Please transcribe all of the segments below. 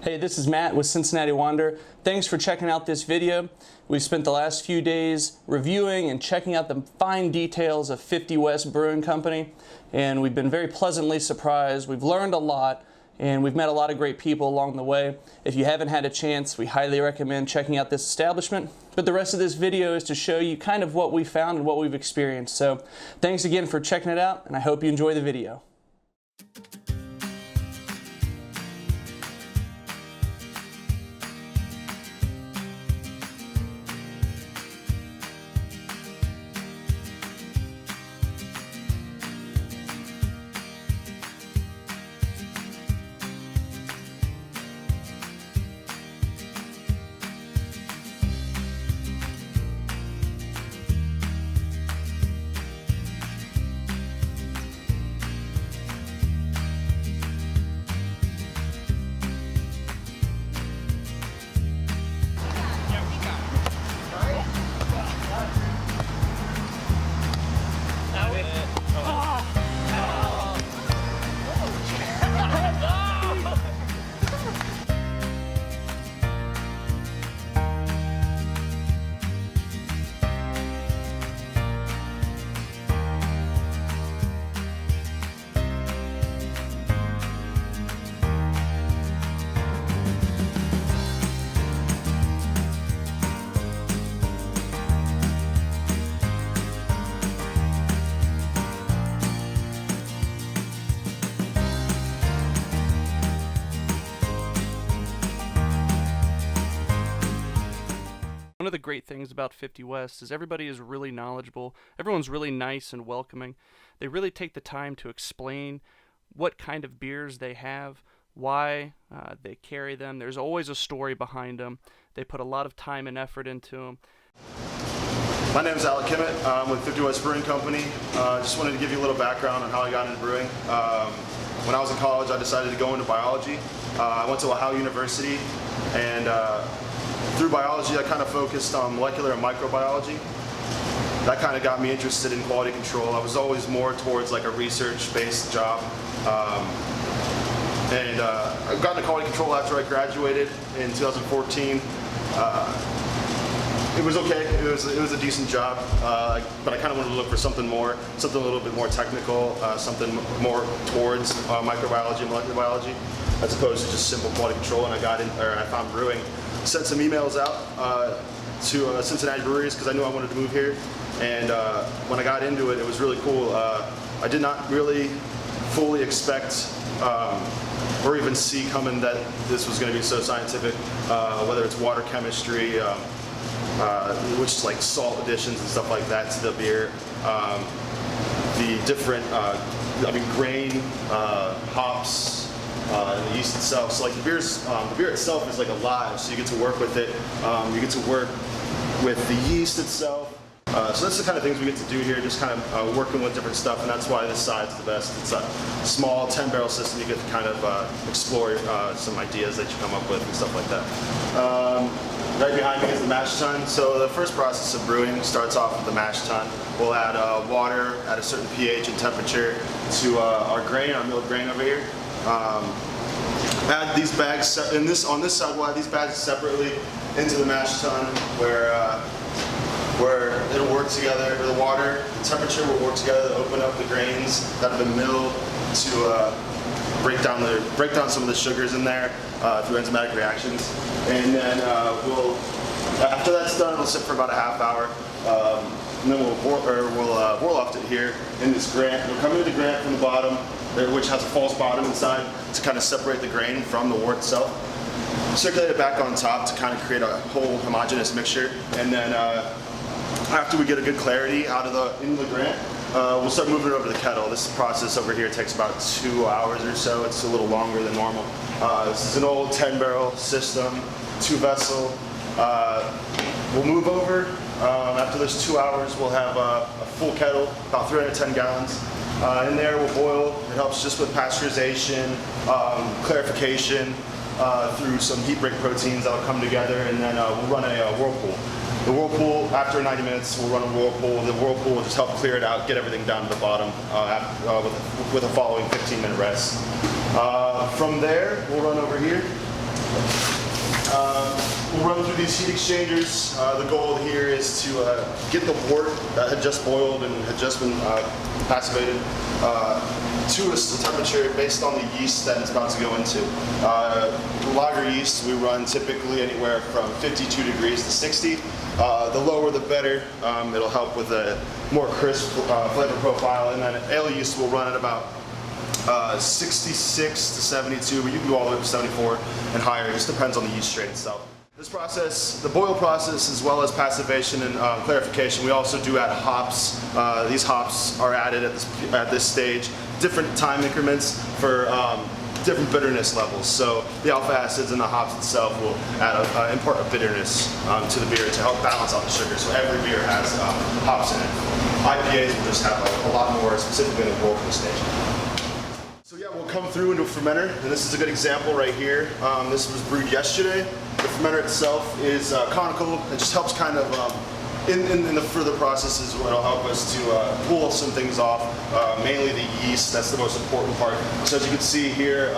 Hey, this is Matt with Cincy Wanderer. Thanks for checking out this video. We've spent the last few days reviewing and checking out the fine details of 50 West Brewing Company, and we've been very pleasantly surprised. We've learned a lot, and we've met a lot of great people along the way. If you haven't had a chance, we highly recommend checking out this establishment. But the rest of this video is to show you kind of what we found and what we've experienced. So thanks again for checking it out, and I hope you enjoy the video. One of the great things about 50 West is everybody is really knowledgeable. Everyone's really nice and welcoming. They really take the time to explain what kind of beers they have, why they carry them. There's always a story behind them. They put a lot of time and effort into them. My name is Alec Kimmett. I'm with 50 West Brewing Company. Just wanted to give you a little background on how I got into brewing. When I was in college, I decided to go into biology. I went to Ohio University, and through biology, I kind of focused on molecular and microbiology. That kind of got me interested in quality control. I was always more towards like a research-based job. I got into quality control after I graduated in 2014. It was okay. It was a decent job, but I kind of wanted to look for something more, something a little bit more technical, something more towards microbiology and molecular biology, as opposed to just simple quality control. And I found brewing. Sent some emails out to Cincinnati breweries because I knew I wanted to move here. And when I got into it, it was really cool. I did not really fully expect or even see coming that this was going to be so scientific, whether it's water chemistry, which is like salt additions and stuff like that to the beer, the different, grain, hops, and the yeast itself. So like the beer itself is like alive, so you get to work with it. You get to work with the yeast itself. So that's the kind of things we get to do here, just kind of working with different stuff, and that's why this side's the best. It's a small 10-barrel system. You get to kind of explore some ideas that you come up with and stuff like that. Right behind me is the mash tun. So the first process of brewing starts off with the mash tun. We'll add water at a certain pH and temperature to our grain, our milled grain over here. Add these bags, on this side we'll add these bags separately into the mash tun where it'll work together. The water, the temperature will work together to open up the grains that have been milled to break down some of the sugars in there through enzymatic reactions. And then after that's done, it'll sit for about a half hour. And then we'll Vorloft it here in this grant. We'll come into the grant from the bottom, which has a false bottom inside to kind of separate the grain from the wort itself. Circulate it back on top to kind of create a whole homogeneous mixture. And then after we get a good clarity into the grant, we'll start moving it over to the kettle. This process over here takes about 2 hours or so. It's a little longer than normal. This is an old 10-barrel system, 2-vessel. We'll move over. After those 2 hours, we'll have a full kettle, about 310 gallons. In there, we'll boil. It helps just with pasteurization, clarification, through some heat break proteins that'll come together, and then we'll run a whirlpool. The whirlpool, after 90 minutes, we'll run a whirlpool. The whirlpool will just help clear it out, get everything down to the bottom with a following 15-minute rest. From there, we'll run over here We'll run through these heat exchangers. The goal here is to get the wort that had just boiled and had just been passivated to a temperature based on the yeast that it's about to go into. Lager yeast we run typically anywhere from 52 degrees to 60. The lower the better. It'll help with a more crisp flavor profile. And then ale yeast will run at about 66 to 72, but you can go all the way up to 74 and higher. It just depends on the yeast strain itself. This process, the boil process, as well as passivation and clarification, we also do add hops. These hops are added at this stage, different time increments for different bitterness levels. So the alpha acids and the hops itself will add impart a bitterness to the beer to help balance out the sugar. So every beer has hops in it. IPAs will just have a lot more, specifically in the boil stage. So yeah, we'll come through into a fermenter, and this is a good example right here. This was brewed yesterday. The fermenter itself is conical. It just helps kind of, in the further processes, it'll help us to pull some things off, mainly the yeast. That's the most important part. So as you can see here,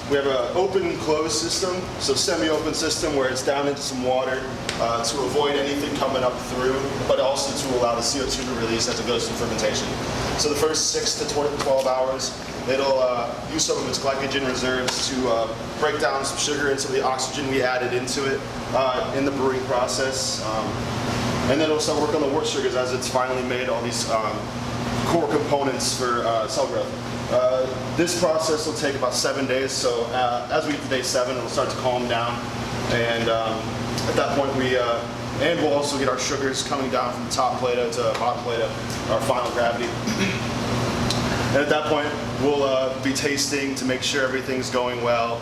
we have an open and closed system, so semi-open system where it's down into some water to avoid anything coming up through, but also to allow the CO2 to release as it goes through fermentation. So the first 6 to 12 hours, it'll use some of its glycogen reserves to break down some sugar and some of the oxygen we added into it in the brewing process. And then it'll start work on the wort sugars as it's finally made all these core components for cell growth. This process will take about 7 days, so as we get to day 7, it'll start to calm down, and at that point and we'll also get our sugars coming down from the top Plato to bottom Plato, our final gravity. And at that point, we'll be tasting to make sure everything's going well,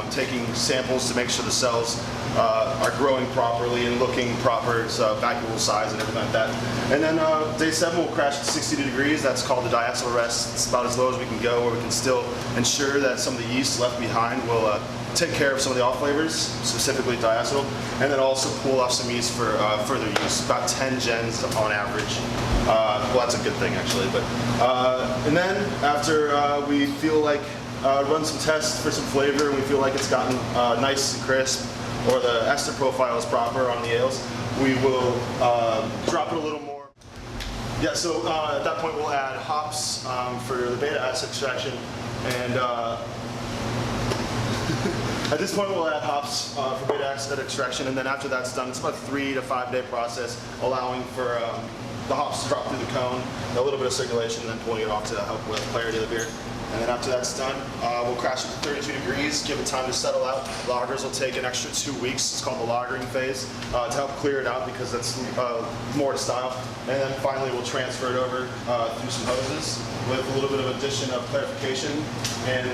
taking samples to make sure the cells are growing properly and looking proper, so vacuole size and everything like that. And then day 7, we'll crash to 62 degrees. That's called the diacetyl rest. It's about as low as we can go, where we can still ensure that some of the yeast left behind will take care of some of the off flavors, specifically diacetyl, and then also pull off some yeast for further use, about 10 gens on average. Well, that's a good thing actually. But and then after we feel like run some tests for some flavor, and we feel like it's gotten nice and crisp, or the ester profile is proper on the ales, we will drop it a little more. Yeah, so at that point we'll add hops for the beta acid extraction, and at this point we'll add hops for beta acid extraction, and then after that's done, it's about a 3 to 5 day process, allowing for the hops to drop through the cone, a little bit of circulation, and then pulling it off to help with clarity of the beer. And then after that's done, we'll crash it to 32 degrees, give it time to settle out. Lagers will take an extra 2 weeks. It's called the lagering phase to help clear it out, because that's more to style. And then finally we'll transfer it over through some hoses with a little bit of addition of clarification and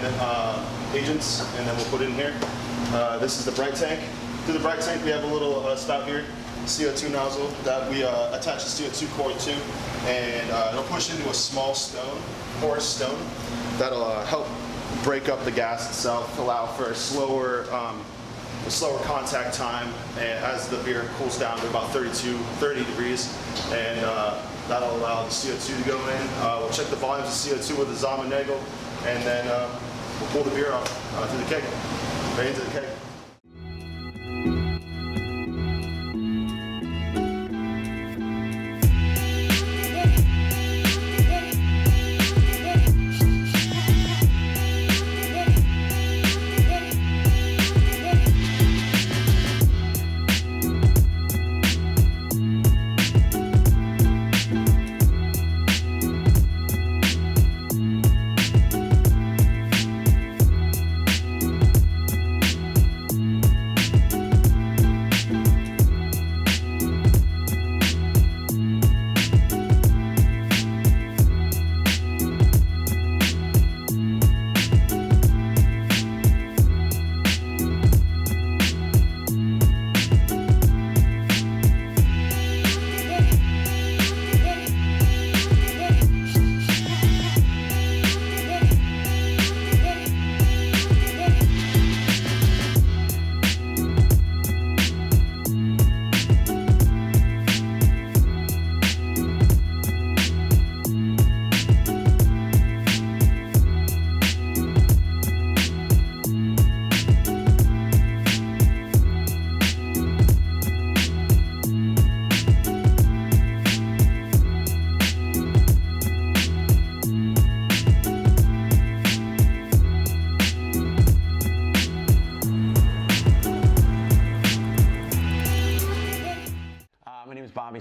agents, and then we'll put it in here. This is the bright tank. Through the bright tank we have a little spout here, CO2 nozzle that we attach the CO2 cord to, and it'll push into a small stone, porous stone, that'll help break up the gas itself, allow for a slower contact time as the beer cools down to about 30 degrees, and that'll allow the CO2 to go in. We'll check the volumes of CO2 with the Zama-Nagel, and then we'll pull the beer off through the keg, right into the keg.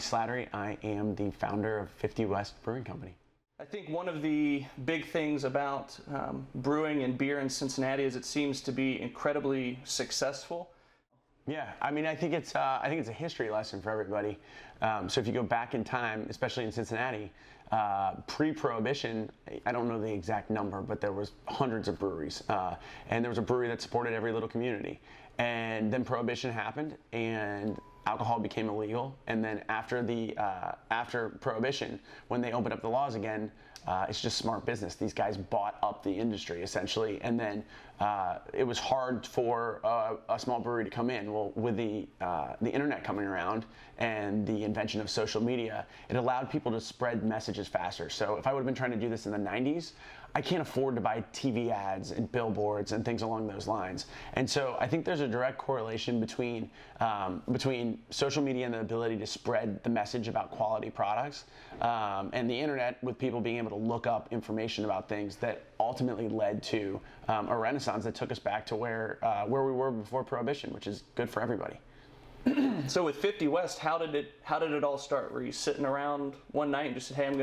Slattery. I am the founder of 50 West Brewing Company. I think one of the big things about brewing and beer in Cincinnati is it seems to be incredibly successful. Yeah, I mean, I think it's a history lesson for everybody. So if you go back in time, especially in Cincinnati, pre-Prohibition, I don't know the exact number, but there was hundreds of breweries, and there was a brewery that supported every little community. And then Prohibition happened, and alcohol became illegal. And then after Prohibition, when they opened up the laws again, it's just smart business. These guys bought up the industry essentially, and then it was hard for a small brewery to come in. Well, with the internet coming around and the invention of social media, it allowed people to spread messages faster. So if I would have been trying to do this in the 90s, I can't afford to buy TV ads and billboards and things along those lines. And so I think there's a direct correlation between social media and the ability to spread the message about quality products, and the internet with people being able to look up information about things that ultimately led to a renaissance that took us back to where we were before Prohibition, which is good for everybody. So with 50 West, how did it all start? Were you sitting around one night and just said, "Hey, I'm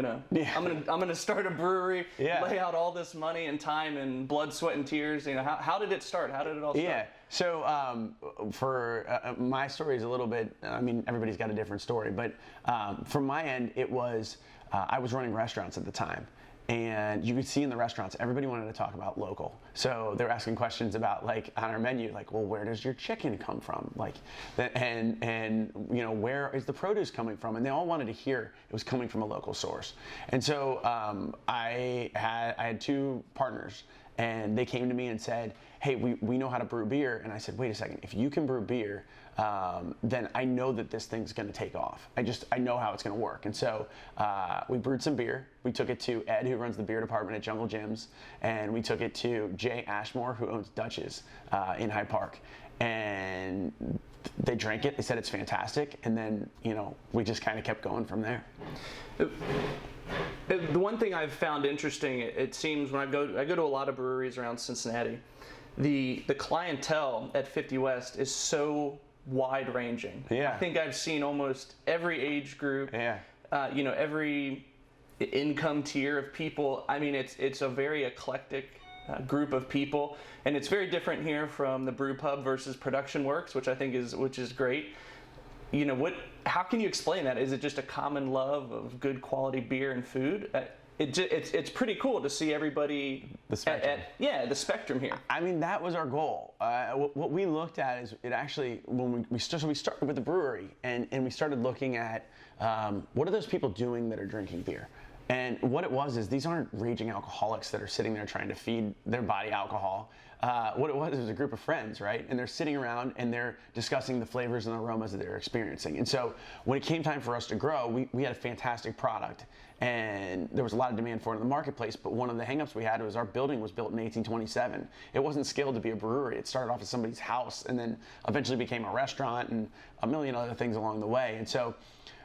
gonna start a brewery, lay out all this money and time and blood, sweat, and tears"? You know, how did it start? How did it all start? Yeah. So for my story is a little bit. I mean, everybody's got a different story, but from my end, it was I was running restaurants at the time. And you could see in the restaurants, everybody wanted to talk about local. So they were asking questions about, like, on our menu, like, well, where does your chicken come from? Like, and you know, where is the produce coming from? And they all wanted to hear it was coming from a local source. And so I had two partners, and they came to me and said, "Hey, we know how to brew beer." And I said, "Wait a second, if you can brew beer, then I know that this thing's going to take off. I know how it's going to work." And so we brewed some beer. We took it to Ed, who runs the beer department at Jungle Gyms, and we took it to Jay Ashmore, who owns Dutch's in Hyde Park. And they drank it. They said it's fantastic. And then, you know, we just kind of kept going from there. The one thing I've found interesting, it seems when I go to a lot of breweries around Cincinnati, the clientele at 50 West is so wide ranging. Yeah. I think I've seen almost every age group. Yeah. You know, every income tier of people. I mean, it's a very eclectic group of people, and it's very different here from the brew pub versus Production Works, which I think is great. You know, how can you explain that? Is it just a common love of good quality beer and food? It's pretty cool to see everybody the spectrum. The spectrum here. I mean, that was our goal. What we looked at is it actually, when we started with the brewery, and we started looking at what are those people doing that are drinking beer. And what it was is these aren't raging alcoholics that are sitting there trying to feed their body alcohol. What it was a group of friends, right? And they're sitting around and they're discussing the flavors and aromas that they're experiencing. And so when it came time for us to grow, we had a fantastic product. And there was a lot of demand for it in the marketplace, but one of the hangups we had was our building was built in 1827. It wasn't scaled to be a brewery. It started off as somebody's house and then eventually became a restaurant and a million other things along the way. And so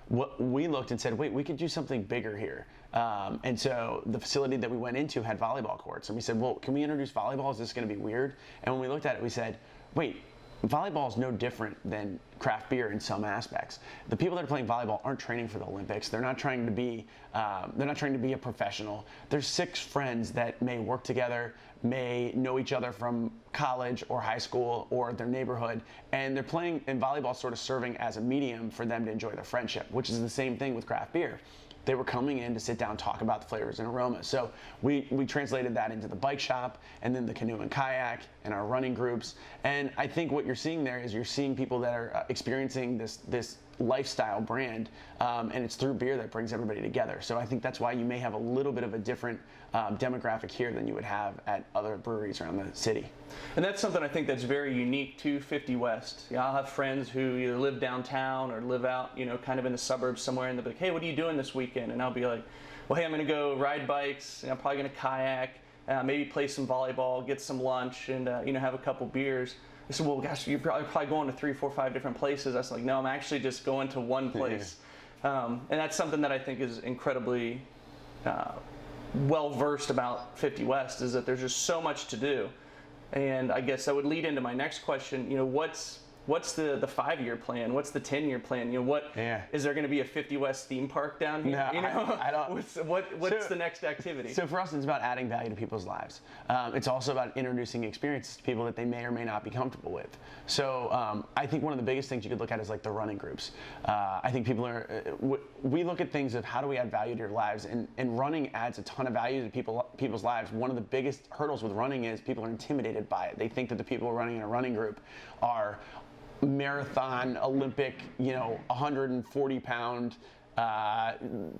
what we looked and said, wait, we could do something bigger here. And so the facility that we went into had volleyball courts. And we said, well, can we introduce volleyball? Is this going to be weird? And when we looked at it, we said, wait, volleyball is no different than craft beer in some aspects. The people that are playing volleyball aren't training for the Olympics. They're not trying to be a professional. There's six friends that may work together, may know each other from college or high school or their neighborhood, and they're playing, and volleyball sort of serving as a medium for them to enjoy their friendship, which is the same thing with craft beer. They were coming in to sit down, talk about the flavors and aromas. So we translated that into the bike shop and then the canoe and kayak and our running groups. And I think what you're seeing there is you're seeing people that are experiencing this lifestyle brand, and it's through beer that brings everybody together. So I think that's why you may have a little bit of a different demographic here than you would have at other breweries around the city. And that's something I think that's very unique to 50 West. You know, I'll have friends who either live downtown or live out, you know, kind of in the suburbs somewhere, and they'll be like, hey, what are you doing this weekend? And I'll be like, well, hey, I'm going to go ride bikes, and I'm probably going to kayak, maybe play some volleyball, get some lunch, and you know, have a couple beers. They said, well, gosh, you're probably going to 3, 4, 5 different places. I was like, no, I'm actually just going to one place. And that's something that I think is incredibly well-versed about 50 West, is that there's just so much to do. And I guess that would lead into my next question. You know, what's what's the 5-year plan? What's the 10-year plan? You know, what is there going to be a 50 West theme park down here? No, you know, I don't. What's the next activity? So for us, it's about adding value to people's lives. It's also about introducing experiences to people that they may or may not be comfortable with. So I think one of the biggest things you could look at is like the running groups. I think people are. We look at things of how do we add value to your lives, and running adds a ton of value to people's lives. One of the biggest hurdles with running is people are intimidated by it. They think that the people running in a running group are marathon, Olympic, 140-pound,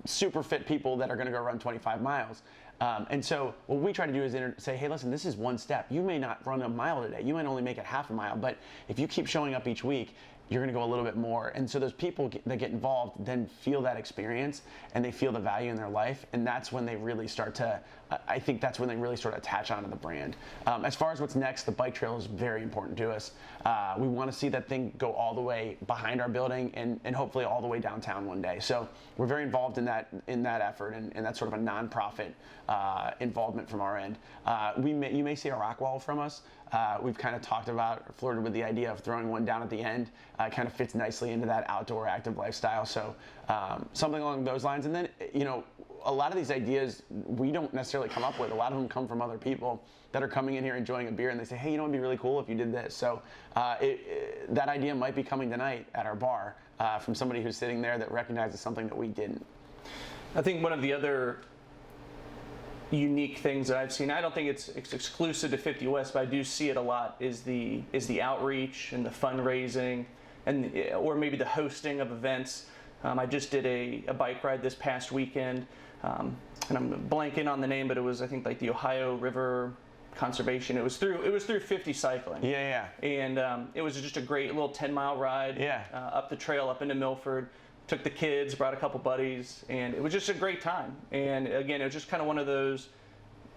super fit people that are going to go run 25 miles. And so what we try to do is say, hey, listen, this is one step. You may not run a mile today. You might only make it half a mile. But if you keep showing up each week, you're going to go a little bit more. And so those people that get involved then feel that experience and they feel the value in their life. And that's when they really start to, I think that's when they really sort of attach onto the brand. As far as what's next, the bike trail is very important to us. We want to see that thing go all the way behind our building and hopefully all the way downtown one day. So we're very involved in that effort, and that's sort of a nonprofit involvement from our end. You may see a rock wall from us. We've kind of talked about or flirted with the idea of throwing one down at the end. It kind of fits nicely into that outdoor active lifestyle. So something along those lines. And then, a lot of these ideas we don't necessarily come up with. A lot of them come from other people that are coming in here enjoying a beer, and they say, hey, it'd be really cool if you did this. So that idea might be coming tonight at our bar from somebody who's sitting there that recognizes something that we didn't. I think one of the other unique things that I've seen, I don't think it's exclusive to 50 West, but I do see it a lot, is the outreach and the fundraising, or maybe the hosting of events. I just did a bike ride this past weekend, and I'm blanking on the name, but it was, I think, like the Ohio River Conservation. It was through 50 Cycling. Yeah. And it was just a great little 10-mile ride up the trail up into Milford. Took the kids, brought a couple buddies, and it was just a great time. And again, it was just kind of one of those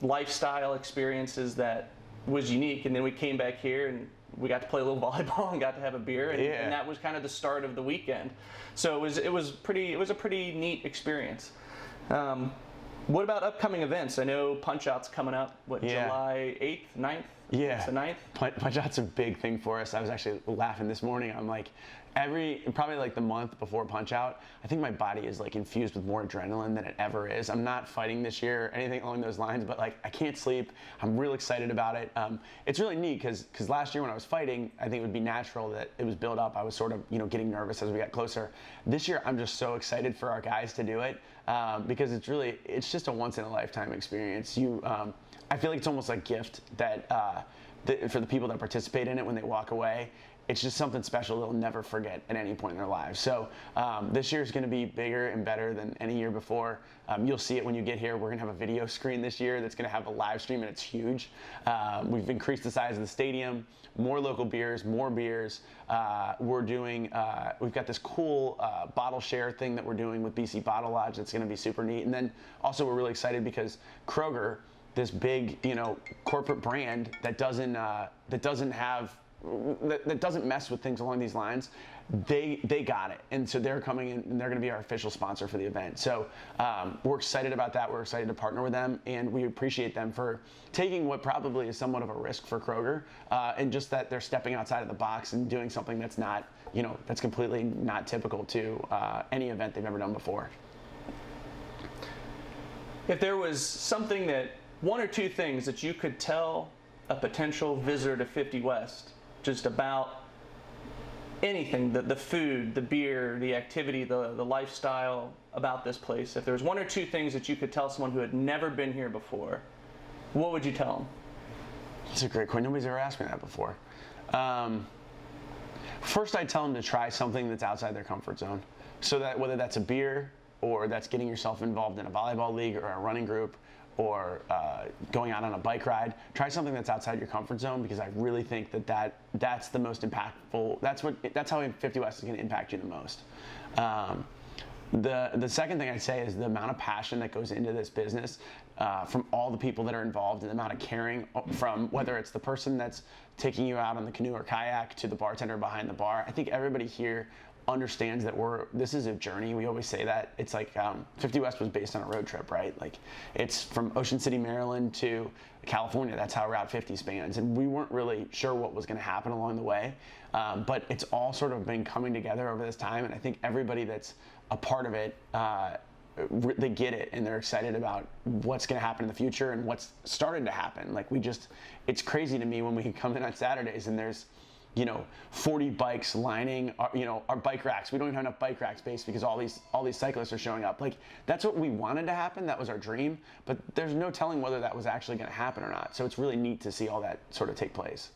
lifestyle experiences that was unique. And then we came back here and we got to play a little volleyball and got to have a beer, and that was kind of the start of the weekend. So it was a pretty neat experience. What about upcoming events? I know Punch Out's coming up, July 8th, 9th? Yeah. It's the 9th? Punch Out's a big thing for us. I was actually laughing this morning. I'm like, probably like the month before Punch Out, I think my body is like infused with more adrenaline than it ever is. I'm not fighting this year or anything along those lines, but like I can't sleep. I'm real excited about it. It's really neat because last year when I was fighting, I think it would be natural that it was built up. I was sort of getting nervous as we got closer. This year I'm just so excited for our guys to do it because it's just a once in a lifetime experience. I feel like it's almost like a gift that for the people that participate in it when they walk away. It's just something special they'll never forget at any point in their lives. So this year is going to be bigger and better than any year before. You'll see it when you get here. We're going to have a video screen this year that's going to have a live stream, and it's huge. We've increased the size of the stadium, more local beers, more beers. We've got this cool bottle share thing that we're doing with BC Bottle Lodge that's going to be super neat. And then also we're really excited because Kroger, this big corporate brand that doesn't mess with things along these lines, they got it, and so they're coming in and they're going to be our official sponsor for the event. So we're excited about that. We're excited to partner with them, and we appreciate them for taking what probably is somewhat of a risk for Kroger, and just that they're stepping outside of the box and doing something that's not, that's completely not typical to any event they've ever done before. If there was something one or two things that you could tell a potential visitor to 50 West, just about anything, the food, the beer, the activity, the lifestyle about this place, if there's one or two things that you could tell someone who had never been here before, what would you tell them? That's a great question. Nobody's ever asked me that before. First, I'd tell them to try something that's outside their comfort zone. So that whether that's a beer or that's getting yourself involved in a volleyball league or a running group or going out on a bike ride, try something that's outside your comfort zone, because I really think that's the most impactful. That's how 50 West is going to impact you the most. The second thing I'd say is the amount of passion that goes into this business from all the people that are involved, and the amount of caring from whether it's the person that's taking you out on the canoe or kayak to the bartender behind the bar. I think everybody here understands that this is a journey. We always say that. It's like 50 West was based on a road trip, right? Like it's from Ocean City, Maryland to California. That's how Route 50 spans. And we weren't really sure what was going to happen along the way. But it's all sort of been coming together over this time. And I think everybody that's a part of it, they get it and they're excited about what's going to happen in the future and what's started to happen. Like it's crazy to me when we come in on Saturdays and there's, 40 bikes lining our bike racks. We don't even have enough bike rack space because all these cyclists are showing up. Like that's what we wanted to happen. That was our dream, but there's no telling whether that was actually going to happen or not. So it's really neat to see all that sort of take place.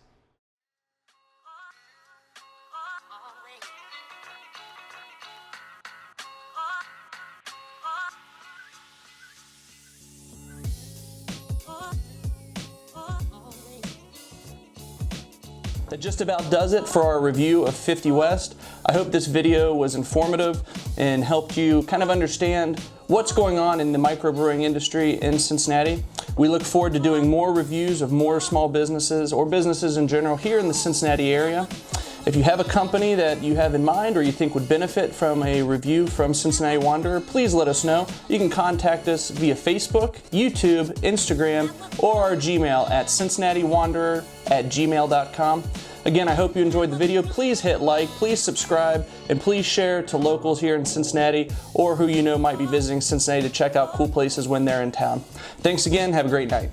That just about does it for our review of 50 West. I hope this video was informative and helped you kind of understand what's going on in the microbrewing industry in Cincinnati. We look forward to doing more reviews of more small businesses or businesses in general here in the Cincinnati area. If you have a company that you have in mind or you think would benefit from a review from Cincy Wanderer, please let us know. You can contact us via Facebook, YouTube, Instagram, or our Gmail at cincinnatiwanderer@gmail.com. Again, I hope you enjoyed the video. Please hit like, please subscribe, and please share to locals here in Cincinnati or who you know might be visiting Cincinnati to check out cool places when they're in town. Thanks again. Have a great night.